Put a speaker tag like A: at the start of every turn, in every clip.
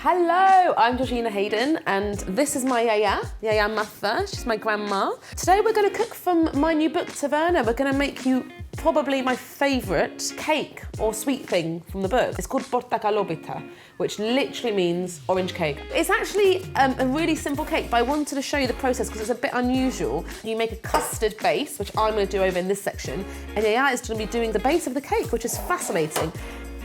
A: Hello, I'm Georgie Hayden and this is my Yaya Matha, she's my grandma. Today we're going to cook from my new book, Taverna. We're going to make you probably my favourite cake or sweet thing from the book. It's called portakalobita, which literally means orange cake. It's actually a really simple cake, but I wanted to show you the process because it's a bit unusual. You make a custard base, which I'm going to do over in this section, and Yaya is going to be doing the base of the cake, which is fascinating.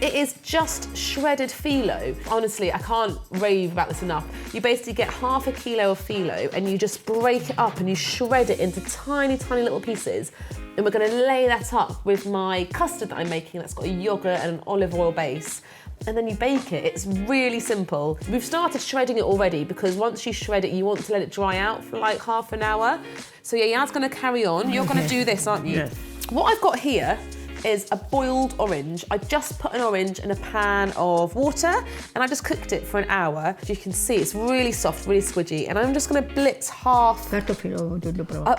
A: It is just shredded Filo. Honestly, I can't rave about this enough. You basically get half a kilo of Filo and you just break it up and you shred it into tiny, tiny little pieces. And we're gonna lay that up with my custard that I'm making that's got a yoghurt and an olive oil base. And then you bake it. It's really simple. We've started shredding it already because once you shred it, you want to let it dry out for like half an hour. So Yaya's gonna carry on. You're gonna do this, aren't you?
B: Yes.
A: What I've got here is a boiled orange. I just put an orange in a pan of water and I just cooked it for an hour. As you can see, it's really soft, really squidgy, and I'm just gonna blitz half.
B: Ha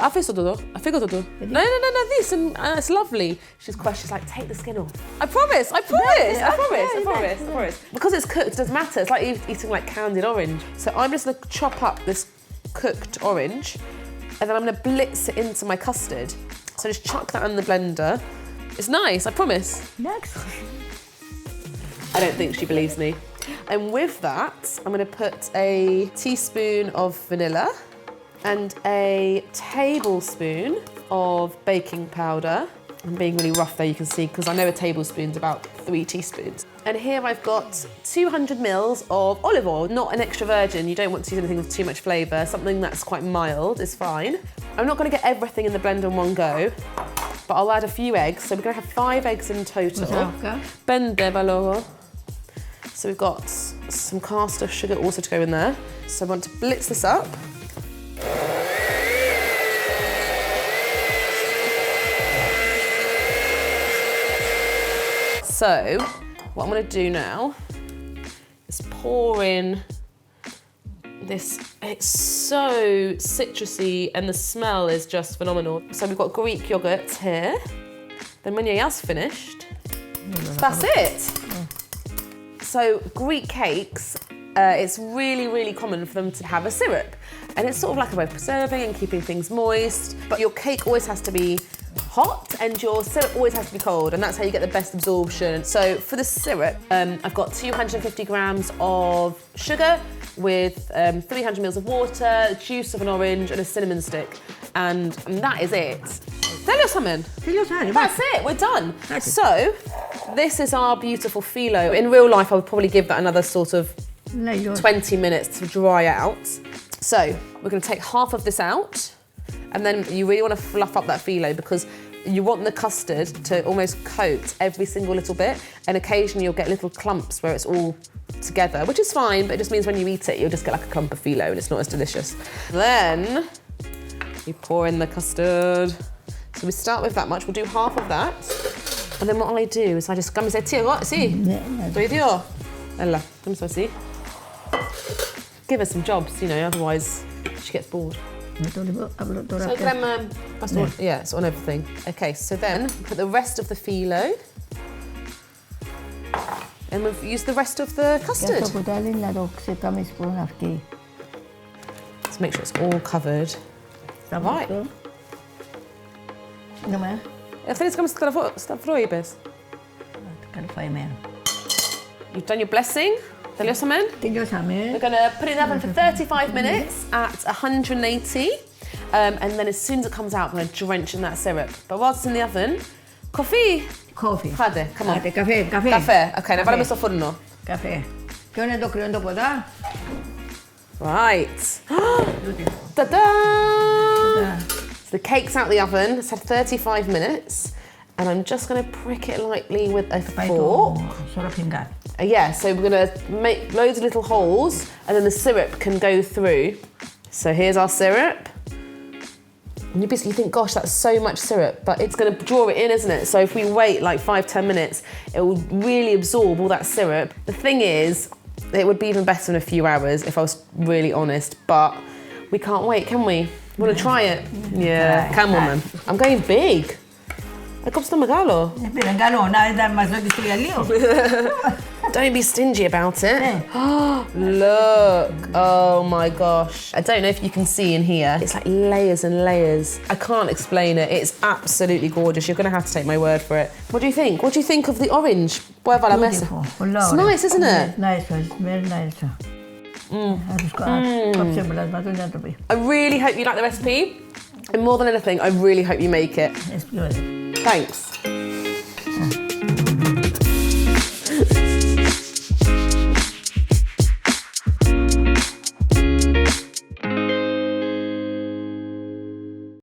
A: visto todo. I figured todo. No, this, and it's lovely. She's like, take the skin off. I promise. Because it's cooked, it doesn't matter. It's like eating like candied orange. So I'm just gonna chop up this cooked orange and then I'm gonna blitz it into my custard. So just chuck that in the blender. It's nice, I promise.
B: Next.
A: I don't think she believes me. And with that, I'm gonna put a teaspoon of vanilla and a tablespoon of baking powder. I'm being really rough there, you can see, because I know a tablespoon's about 3 teaspoons. And here I've got 200 mils of olive oil, not an extra virgin. You don't want to use anything with too much flavour. Something that's quite mild is fine. I'm not gonna get everything in the blender in one go, but I'll add a few eggs. So we're gonna have 5 eggs in total. So we've got some caster sugar also to go in there. So I want to blitz this up. So what I'm gonna do now is pour in this. It's so citrusy and the smell is just phenomenal. So we've got Greek yoghurt here. Then when Yaya's finished, that's it. So Greek cakes, it's really, really common for them to have a syrup. And it's sort of like a way of preserving and keeping things moist. But your cake always has to be hot and your syrup always has to be cold, and that's how you get the best absorption. So for the syrup, I've got 250 grams of sugar with 300 mils of water, juice of an orange and a cinnamon stick. And that is it. That's it, we're done. So this is our beautiful Filo. In real life, I would probably give that another sort of 20 minutes to dry out. So we're gonna take half of this out, and then you really want to fluff up that Filo because you want the custard to almost coat every single little bit, and occasionally you'll get little clumps where it's all together, which is fine, but it just means when you eat it, you'll just get like a clump of Filo and it's not as delicious. Then you pour in the custard. So we start with that much, we'll do half of that. And then what I do is I just come and say, Ella, come so see. Give her some jobs, you know, otherwise she gets bored. So yeah, it's on everything. Okay, so then put the rest of the Filo, and we've used the rest of the custard. Let's make sure it's all covered. Right. You've done your blessing. We're gonna put it in the oven for 35 minutes at 180. And then as soon as it comes out, I'm gonna drench in that syrup. But whilst it's in the oven, coffee. Come on. Caffè. Okay, now messo forno.
B: Caffè.
A: Right. Ta-da! So the cake's out of the oven. It's had 35 minutes. And I'm just gonna prick it lightly with a fork. Yeah, so we're gonna make loads of little holes and then the syrup can go through. So here's our syrup. And you basically think, gosh, that's so much syrup, but it's gonna draw it in, isn't it? So if we wait like 5-10 minutes, it will really absorb all that syrup. The thing is, it would be even better in a few hours if I was really honest, but we can't wait, can we? Wanna try it? Yeah, come on, man. I'm going big. I got some regalo.
B: Regalo, nada más lo que estoy al lío.
A: Don't be stingy about it.
B: Yeah.
A: Look, oh my gosh. I don't know if you can see in here. It's like layers and layers. I can't explain it. It's absolutely gorgeous. You're gonna have to take my word for it. What do you think? What do you think of the orange?
B: Beautiful.
A: It's nice, isn't it?
B: It's nice, it's very nice.
A: I really hope you like the recipe. And more than anything, I really hope you make it.
B: It's beautiful.
A: Thanks.